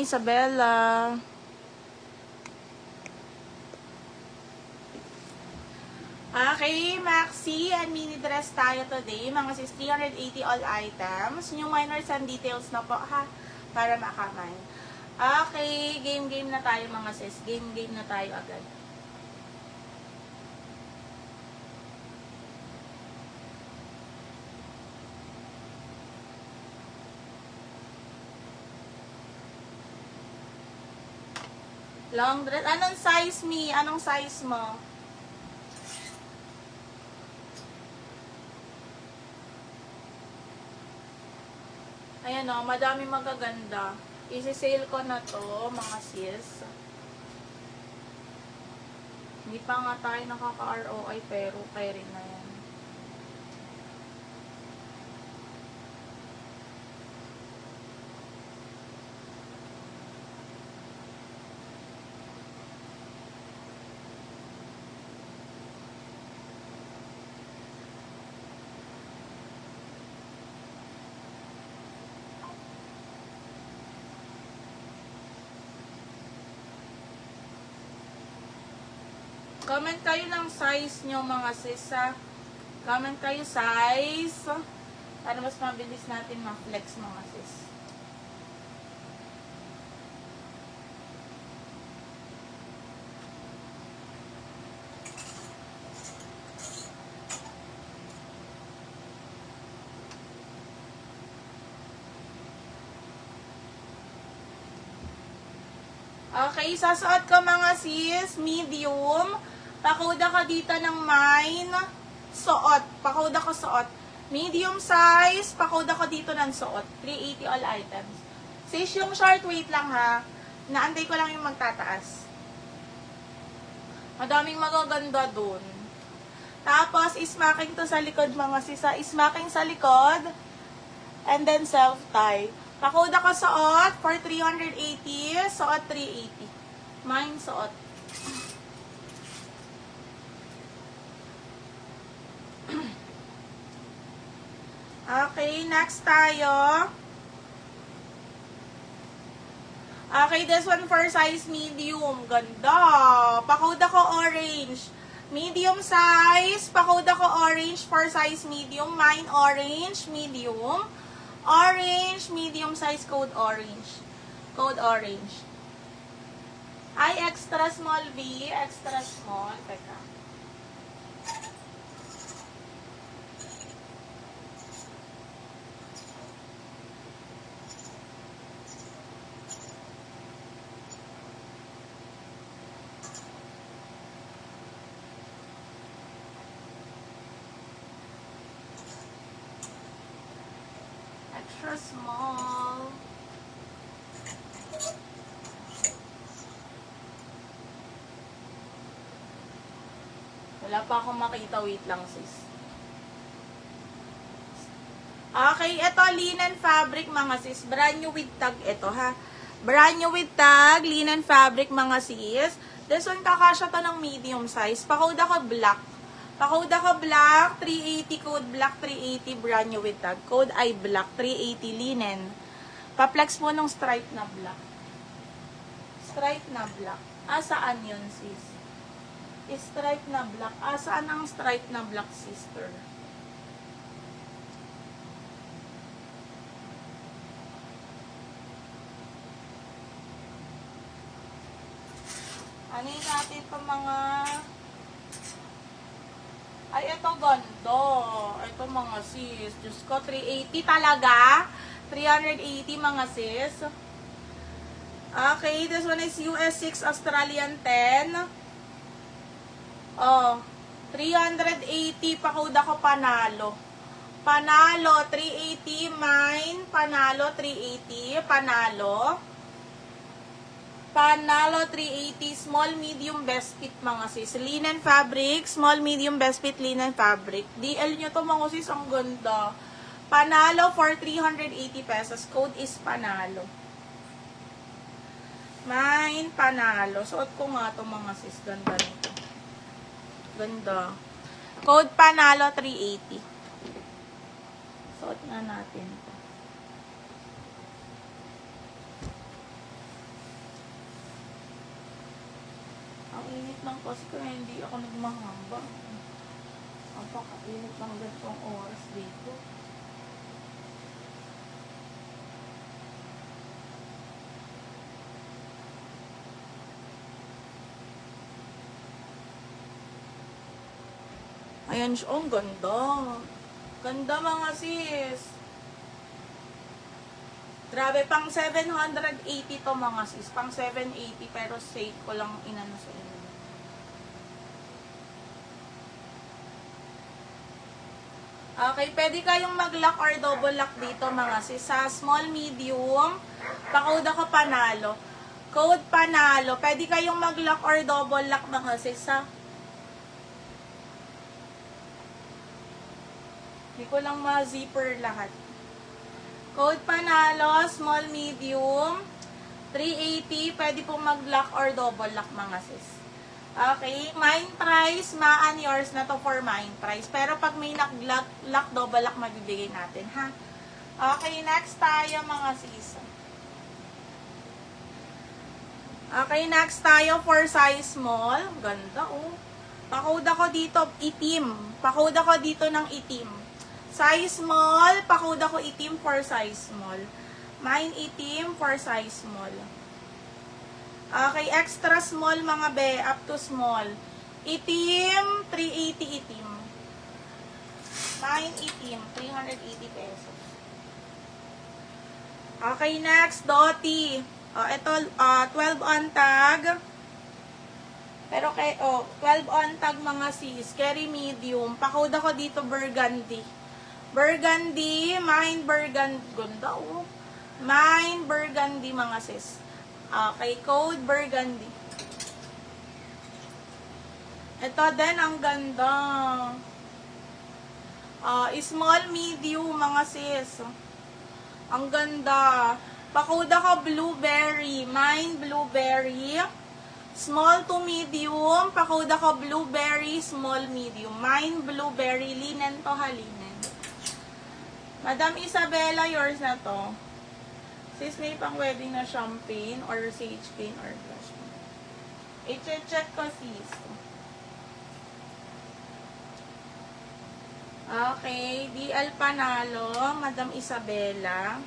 Isabella. Okay, maxi and mini dress tayo today. Mga sis, 380 all items. Yung minors and details na po, ha? Para makamay. Okay, game na tayo mga sis. Game na tayo agad. Long dress. Anong size, me? Anong size mo? Ayan o, madami magaganda. Isi-sale ko na to, mga sis. Hindi pa nga tayo nakaka-ROI, pero kaya rin na yan. Comment kayo ng size nyo mga sis, ha? Comment kayo size. Para mas mabilis natin ma-flex mga sis. Okay, sasuot ko mga sis, medium. Pakuda ka dito ng mine. Suot. Pakuda ko suot. Medium size. Pakuda ko dito ng suot. 380 all items. Sis, yung short, wait lang ha. Naantay ko lang yung magtataas. Madaming magaganda dun. Tapos, ismacking to sa likod mga sis. Ismacking sa likod. And then self-tie. Pakuda ko suot for 380. Suot 380. Mine suot. Okay, next tayo. Okay, this one for size medium. Ganda. Pakuda ko orange. Medium size. Pakuda ko orange for size medium. Mine orange, medium. Orange, medium size, code orange. Code orange. Ay, extra small B. Extra small. Teka. Extra small. Wala pa akong makita. Wait lang, sis. Okay, ito linen fabric mga sis. Brand new with tag ito, ha. Brand new with tag, linen fabric mga sis. This one kakasya to ng medium size. Pakuda ko black. Pakuda ko black, 380, code black 380, brand new with tag. Code ay black, 380 linen. Pa-flex mo ng stripe na black. Stripe na black. Saan yun, sis? Stripe na black. Saan ang stripe na black, sister? Ano yun natin pa mga... Ay, ito ganda. Ito mga sis. Diyos ko, 380 talaga. 380 mga sis. Okay, this one is US 6 Australian 10. Oh, 380. Pakuda ko panalo. Panalo, 380. Mine, panalo, 380. Panalo. Panalo 380, small, medium, best fit mga sis. Linen fabric, small, medium, best fit, linen fabric. DL nyo to mga sis, ang ganda. Panalo for 380 pesos. Code is panalo. Mine, panalo. Suot ko nga to mga sis. Ganda nito. Ganda. Code panalo 380. Suot nga natin. init ng post ko, hindi ako nagmahamba. Napakainit ng ganitong oras dito. Ayan siya, ang ganda. Ganda mga sis. Grabe, pang 780 to mga sis. Pang 780 pero safe ko lang inano sa inyo. Okay, pwede kayong mag-lock or double lock dito mga sis. Sa small, medium, pa-code ako panalo. Code panalo. Pwede kayong mag-lock or double lock mga sis ha. Hindi ko lang ma-zipper lahat. Code panalo, small, medium, 380. Pwede pong mag-lock or double lock mga sis. Okay, mine price, maan yours na to for mine price. Pero pag may nag-lock, double lock, magbibigay natin, ha? Okay, next tayo mga sis. Okay, next tayo for size small. Ganda, oh. Pa-code ako dito, itim. Pa-code ako dito ng itim. Size small, pa-code ako itim for size small. Mine itim for size small. Okay, extra small mga be, up to small. Itim, 380 itim. Mine itim, 380 pesos. Okay, next, Doti. Ito, 12 on tag. Pero 12 on tag mga sis, carry medium. Pa-code ako dito, burgundy. Burgundy, mine burgundy. Ganda, oh. Mine burgundy mga sis. Okay, code burgundy. Ito din, ang ganda. Small, medium, mga sis. Ang ganda. Pa-code ako blueberry. Mine, blueberry. Small to medium. Pa-code ako blueberry, small, medium. Mine, blueberry. Linen to ha, linen. Madam Isabella, yours na to. Sis, may pang wedding na champagne or sage paint or blush. I-check ko, sis. Okay, DL Panalo, Madam Isabella.